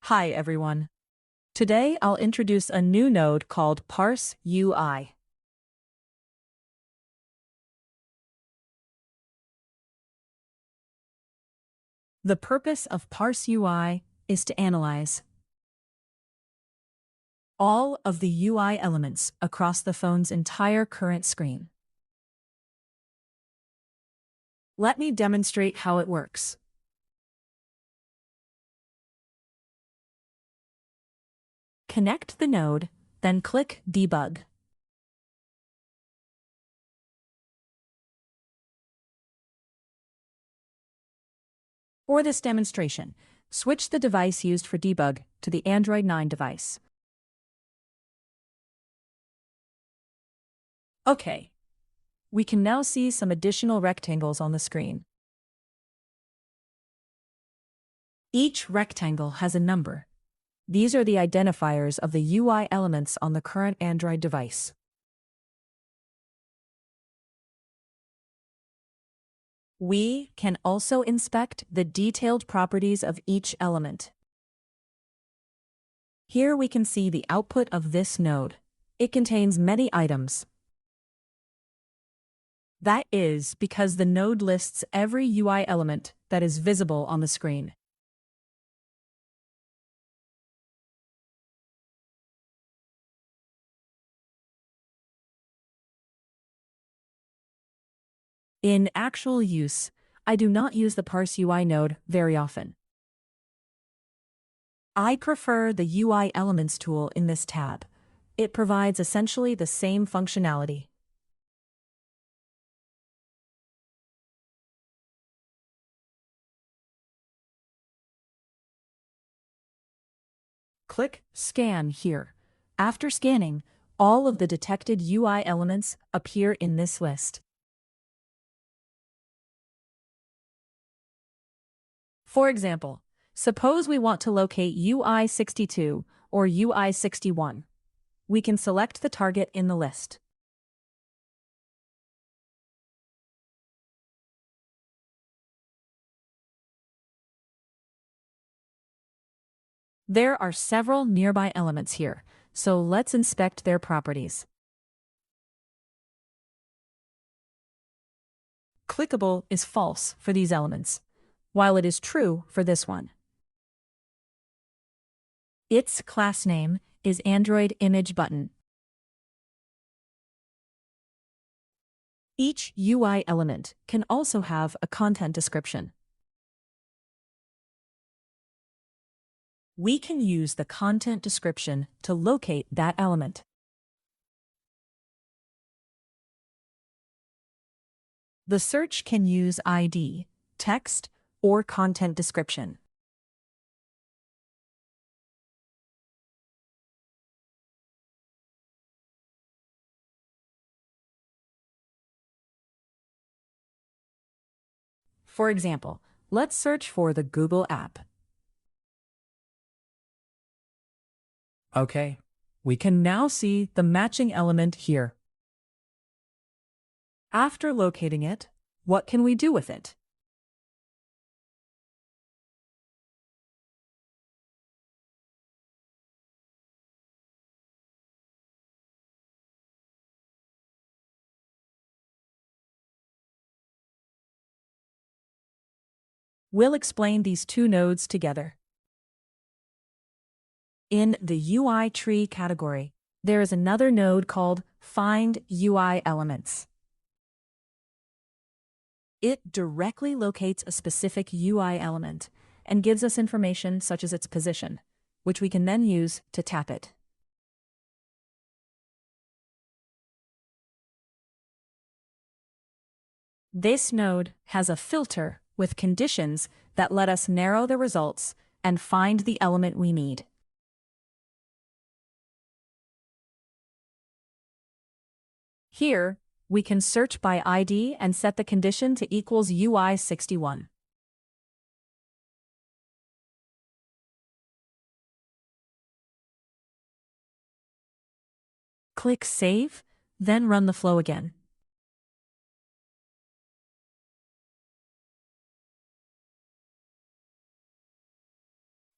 Hi everyone. Today I'll introduce a new node called Parse UI. The purpose of Parse UI is to analyze all of the UI elements across the phone's entire current screen. Let me demonstrate how it works. Connect the node, then click Debug. For this demonstration, switch the device used for debug to the Android 9 device. Okay. We can now see some additional rectangles on the screen. Each rectangle has a number. These are the identifiers of the UI elements on the current Android device. We can also inspect the detailed properties of each element. Here we can see the output of this node. It contains many items. That is because the node lists every UI element that is visible on the screen. In actual use, I do not use the Parse UI node very often. I prefer the UI Elements tool in this tab. It provides essentially the same functionality. Click Scan here. After scanning, all of the detected UI elements appear in this list. For example, suppose we want to locate UI 62 or UI 61. We can select the target in the list. There are several nearby elements here, so let's inspect their properties. Clickable is false for these elements, while it is true for this one. Its class name is Android Image Button. Each UI element can also have a content description. We can use the content description to locate that element. The search can use ID, text, or content description. For example, let's search for the Google app. Okay, we can now see the matching element here. After locating it, what can we do with it? We'll explain these two nodes together. In the UI tree category, there is another node called Find UI Elements. It directly locates a specific UI element and gives us information such as its position, which we can then use to tap it. This node has a filter with conditions that let us narrow the results and find the element we need. Here, we can search by ID and set the condition to equals UI 61. Click Save, then run the flow again.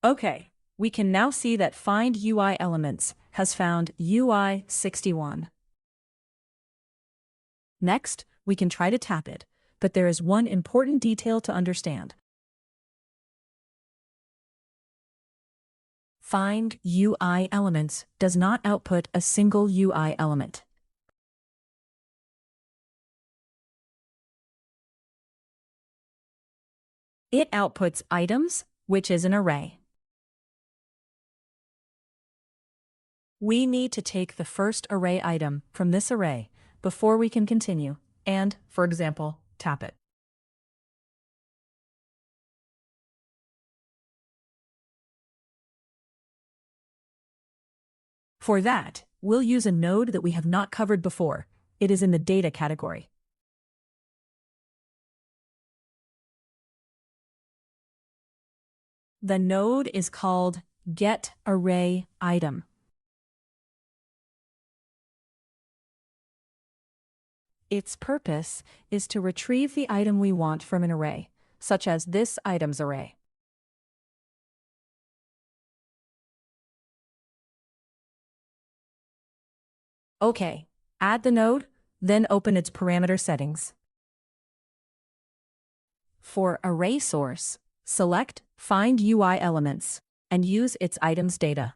Okay, We can now see that Find UI Elements has found UI 61. Next, we can try to tap it, but there is one important detail to understand. Find UI Elements does not output a single UI element. It outputs items, which is an array. We need to take the first array item from this array before we can continue and, for example, tap it. For that, we'll use a node that we have not covered before. It is in the data category. The node is called getArrayItem. Its purpose is to retrieve the item we want from an array, such as this items array. Okay, add the node, then open its parameter settings. For array source, select Find UI Elements and use its items data.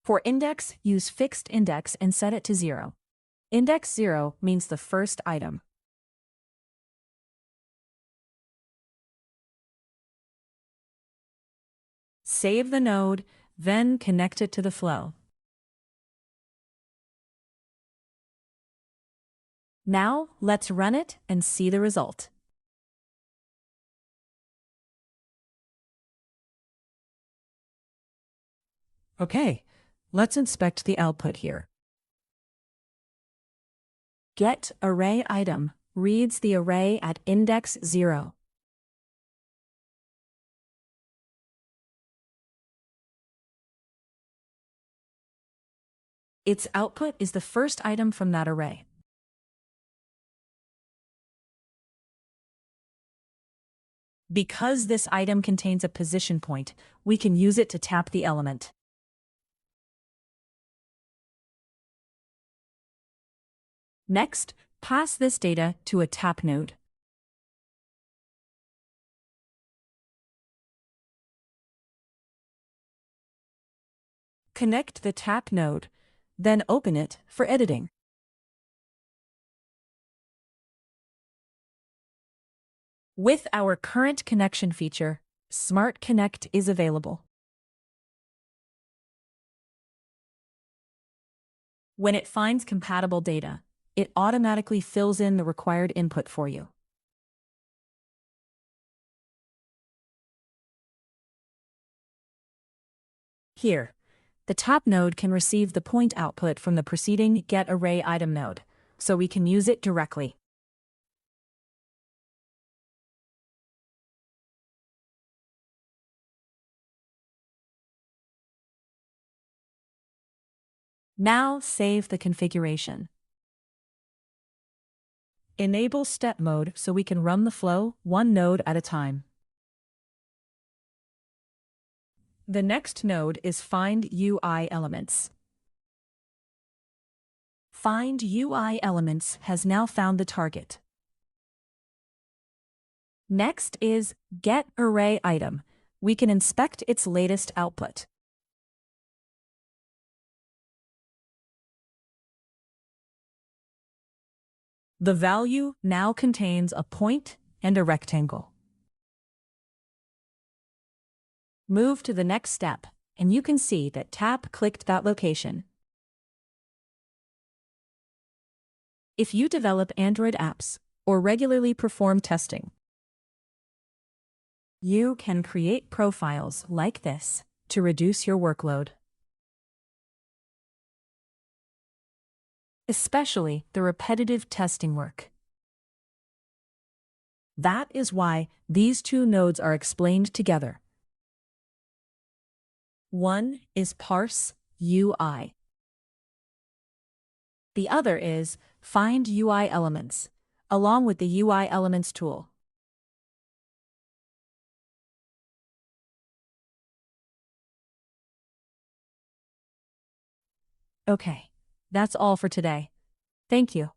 For index, use fixed index and set it to 0. Index 0 means the first item. Save the node, then connect it to the flow. Now, let's run it and see the result. Okay, let's inspect the output here. GetArrayItem reads the array at index 0. Its output is the first item from that array. Because this item contains a position point, we can use it to tap the element. Next, pass this data to a tap node. Connect the tap node, then open it for editing. With our current connection feature, Smart Connect is available. When it finds compatible data, it automatically fills in the required input for you. Here, the tap node can receive the point output from the preceding getArrayItem node, so we can use it directly. Now save the configuration. Enable step mode so we can run the flow one node at a time. The next node is Find UI Elements. Find UI Elements has now found the target. Next is getArrayItem. We can inspect its latest output. The value now contains a point and a rectangle. Move to the next step, and you can see that tap clicked that location. If you develop Android apps or regularly perform testing, you can create profiles like this to reduce your workload. Especially the repetitive testing work. That is why these two nodes are explained together. One is Parse UI. The other is Find UI Elements, along with the UI Elements tool. Okay, that's all for today. Thank you.